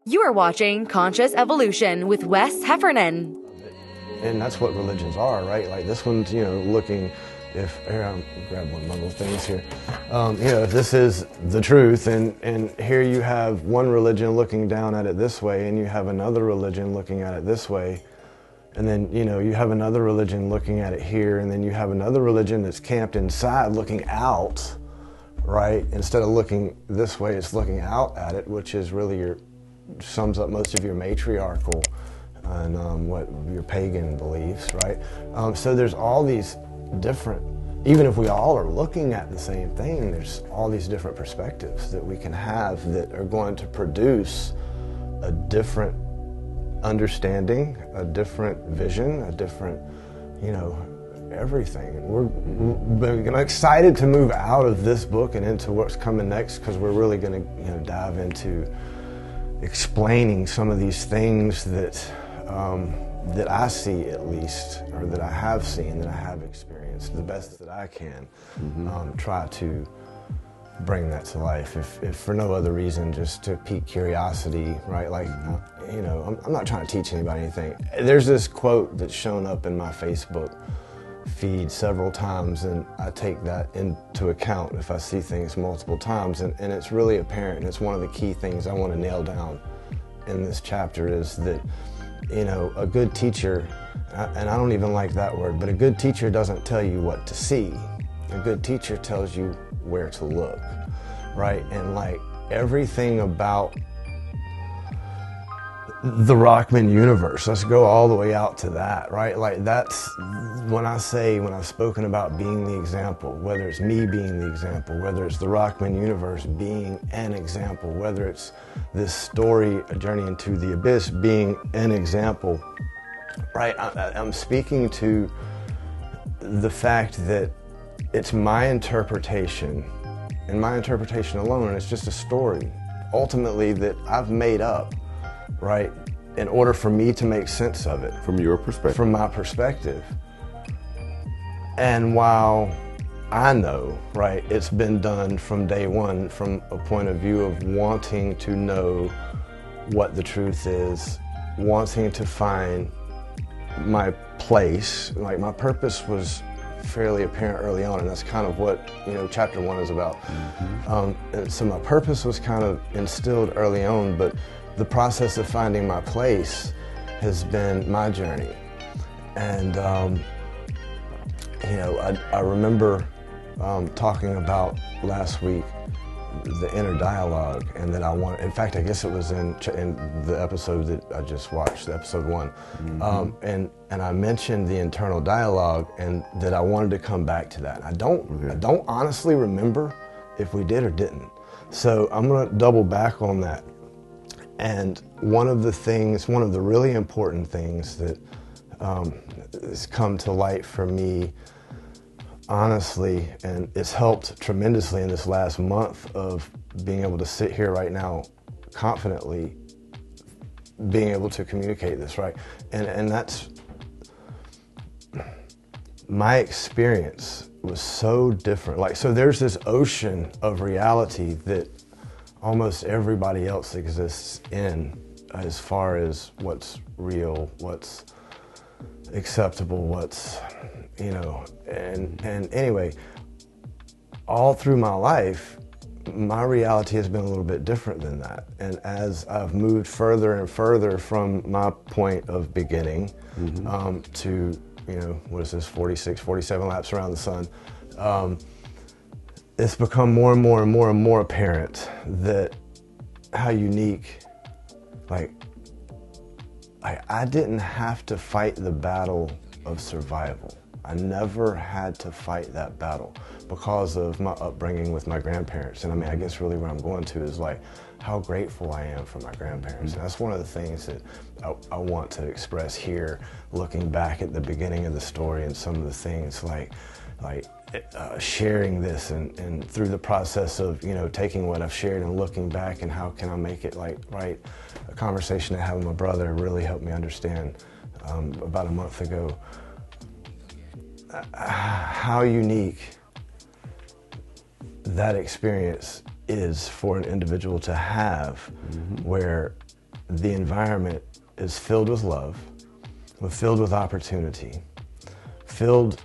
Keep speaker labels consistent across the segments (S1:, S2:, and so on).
S1: You are watching Conscious Evolution with Wes Heffernan.
S2: And that's what religions are, right? Like this one's, looking, here, I'll grab one of my little things here. If this is the truth, and here you have one religion looking down at it this way, and you have another religion looking at it this way, and then, you have another religion looking at it here, and then you have another religion that's camped inside looking out, right? Instead of looking this way, it's looking out at it, which is really sums up most of your matriarchal and what your pagan beliefs, right? So there's all these different, even if we all are looking at the same thing, there's all these different perspectives that we can have that are going to produce a different understanding, a different vision, a different, everything. We're excited to move out of this book and into what's coming next, because we're really going to dive into explaining some of these things that I see, at least, or that I have seen, that I have experienced, the best that I can. Try to bring that to life, if for no other reason, just to pique curiosity, right? Like, I'm not trying to teach anybody anything. There's this quote that's shown up in my Facebook feed several times, and I take that into account if I see things multiple times, and it's really apparent, and it's one of the key things I want to nail down in this chapter, is that, a good teacher, and I don't even like that word, but a good teacher doesn't tell you what to see. A good teacher tells you where to look, right? And like everything about the Rockman universe, let's go all the way out to that, right? Like that's when I've spoken about being the example, whether it's me being the example, whether it's the Rockman universe being an example, whether it's this story, A Journey into the Abyss, being an example, right? I'm speaking to the fact that it's my interpretation, and my interpretation alone, and it's just a story, ultimately, that I've made up, right, in order for me to make sense of it.
S3: From your perspective.
S2: From my perspective. And while I know, right, it's been done from day one from a point of view of wanting to know what the truth is, wanting to find my place, like my purpose was fairly apparent early on, and that's kind of what chapter 1 is about. And so my purpose was kind of instilled early on, but the process of finding my place has been my journey. And I remember talking about last week the inner dialogue, and that I want. In fact, I guess it was in the episode that I just watched, episode 1, and I mentioned the internal dialogue, and that I wanted to come back to that. I don't honestly remember if we did or didn't, so I'm going to double back on that. And one of the really important things that has come to light for me, honestly, and it's helped tremendously in this last month of being able to sit here right now confidently, being able to communicate this, right? And that's my experience was so different. Like, so there's this ocean of reality that almost everybody else exists in, as far as what's real, what's acceptable, what's, and anyway, all through my life, my reality has been a little bit different than that. And as I've moved further and further from my point of beginning to, what is this, 46, 47 laps around the sun, it's become more and more and more and more apparent that how unique, I didn't have to fight the battle of survival. I never had to fight that battle because of my upbringing with my grandparents. And I guess really where I'm going to is like how grateful I am for my grandparents. And that's one of the things that I want to express here, looking back at the beginning of the story and some of the things like sharing this and through the process of, taking what I've shared and looking back and how can I make it a conversation I had with my brother really helped me understand about a month ago how unique that experience is for an individual to have, where the environment is filled with love, filled with opportunity, filled,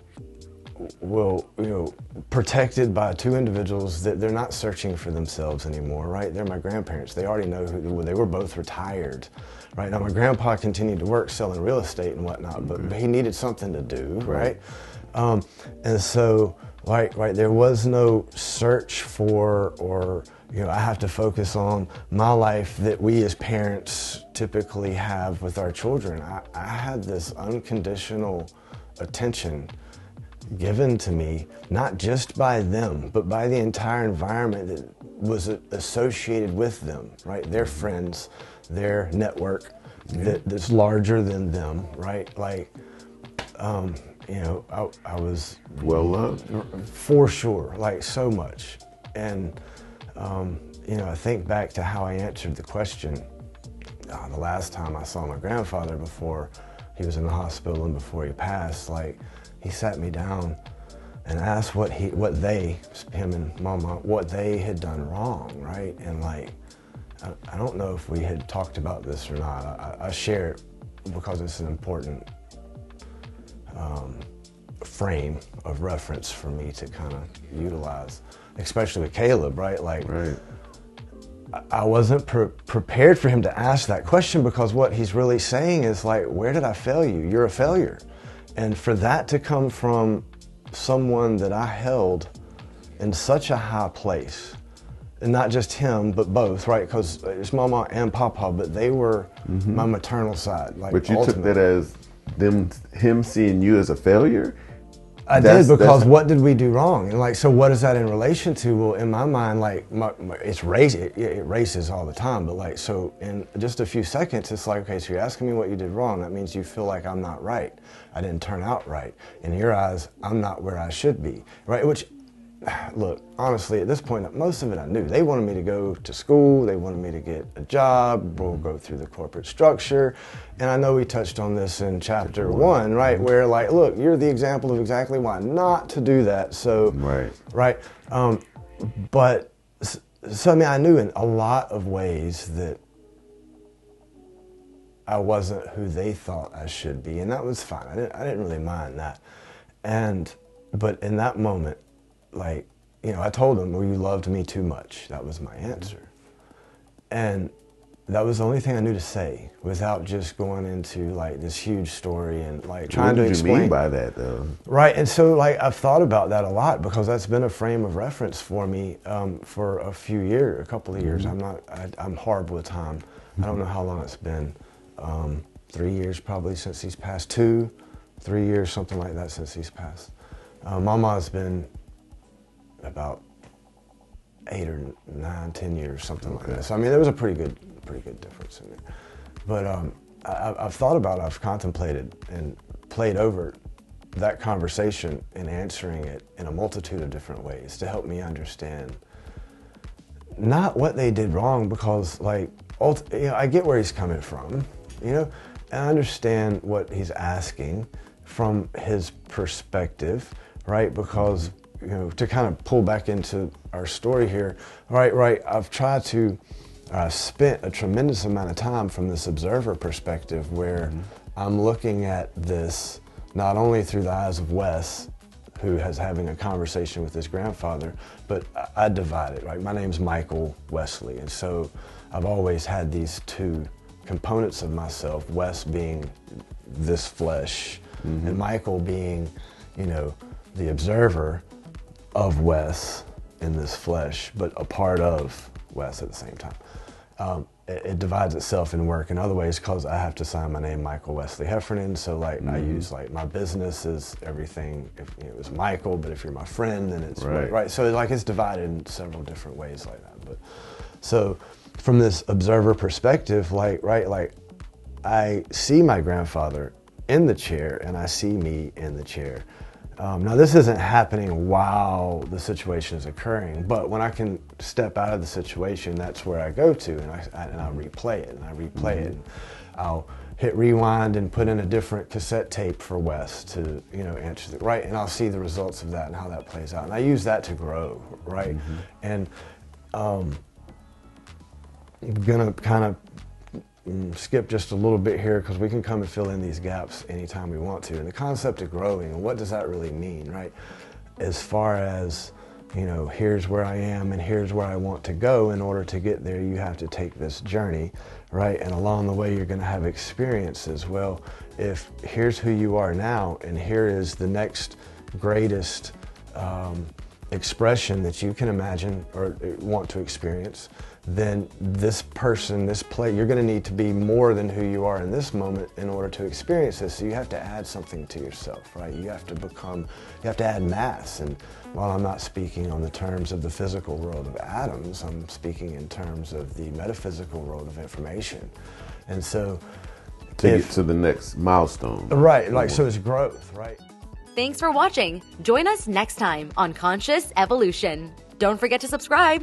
S2: protected by two individuals that they're not searching for themselves anymore, right? They're my grandparents. They already know who they were, both retired, right? Now my grandpa continued to work selling real estate and whatnot, but he needed something to do, right? And so, right, there was no search for, or I have to focus on my life that we as parents typically have with our children. I had this unconditional attention given to me, not just by them, but by the entire environment that was associated with them, right? Their friends, their network that's larger than them, right? Like, I was
S3: well loved,
S2: for sure, like so much. And I think back to how I answered the question the last time I saw my grandfather before he was in the hospital and before he passed. Like, he sat me down and asked him and Mama, what they had done wrong, right? And like, I don't know if we had talked about this or not. I share it because it's an important frame of reference for me to kind of utilize, especially with Caleb, right? Like, I wasn't prepared for him to ask that question, because what he's really saying is like, where did I fail you? You're a failure. And for that to come from someone that I held in such a high place, and not just him, but both, right? Because it's Mama and Papa, but they were my maternal side. Like,
S3: but you took that as him seeing you as a failure?
S2: I did, because what did we do wrong? And like, so what is that in relation to? Well, in my mind, like, it races all the time, but like, so in just a few seconds, it's like, okay, so you're asking me what you did wrong. That means you feel like I'm not right. I didn't turn out right. In your eyes, I'm not where I should be, right? Which, look, honestly, at this point, most of it I knew. They wanted me to go to school. They wanted me to get a job. We'll go through the corporate structure. And I know we touched on this in chapter 1, right? Where like, look, you're the example of exactly why not to do that. So, right. But so, I mean, I knew in a lot of ways that I wasn't who they thought I should be. And that was fine. I didn't really mind that. But in that moment, like, I told them, well, you loved me too much. That was my answer. And that was the only thing I knew to say, without just going into like this huge story and like trying to explain.
S3: What did you mean by that, though?
S2: Right, and so like I've thought about that a lot, because that's been a frame of reference for me for a couple of years. I'm horrible with time. I don't know how long it's been. 3 years probably since he's passed. 2, 3 years, something like that, since he's passed. Mama's been about 8 or 9, 10 years, something like that. So I mean, there was a pretty good difference in there. But I've thought about, I've contemplated and played over that conversation and answering it in a multitude of different ways to help me understand not what they did wrong, because like, I get where he's coming from, and I understand what he's asking from his perspective, right? Because to kind of pull back into our story here, right, I've tried to spent a tremendous amount of time from this observer perspective, where I'm looking at this not only through the eyes of Wes, who is having a conversation with his grandfather, but I divide it, right? My name's Michael Wesley, and so I've always had these two components of myself, Wes being this flesh, and Michael being, the observer of Wes in this flesh, but a part of Wes at the same time. It divides itself in work in other ways, because I have to sign my name Michael Wesley Heffernan. So like I use like my business is everything. If it was Michael, but if you're my friend, then it's right. So like it's divided in several different ways like that. But so from this observer perspective, like I see my grandfather in the chair and I see me in the chair. Now this isn't happening while the situation is occurring, but when I can step out of the situation, that's where I go to, and I replay it, and I replay it. And I'll hit rewind and put in a different cassette tape for Wes to, answer the right, and I'll see the results of that and how that plays out. And I use that to grow, right? And I'm gonna kind of skip just a little bit here because we can come and fill in these gaps anytime we want to. And the concept of growing, and what does that really mean, right? As far as, here's where I am and here's where I want to go. In order to get there, you have to take this journey, right? And along the way, you're going to have experiences. Well, if here's who you are now, and here is the next greatest expression that you can imagine or want to experience, then this person, this play, you're going to need to be more than who you are in this moment in order to experience this. So you have to add something to yourself, right? You have to add mass. And while I'm not speaking on the terms of the physical world of atoms, I'm speaking in terms of the metaphysical world of information. And so
S3: to get to the next milestone.
S2: Right, so it's growth, right?
S1: Thanks for watching. Join us next time on Conscious Evolution. Don't forget to subscribe.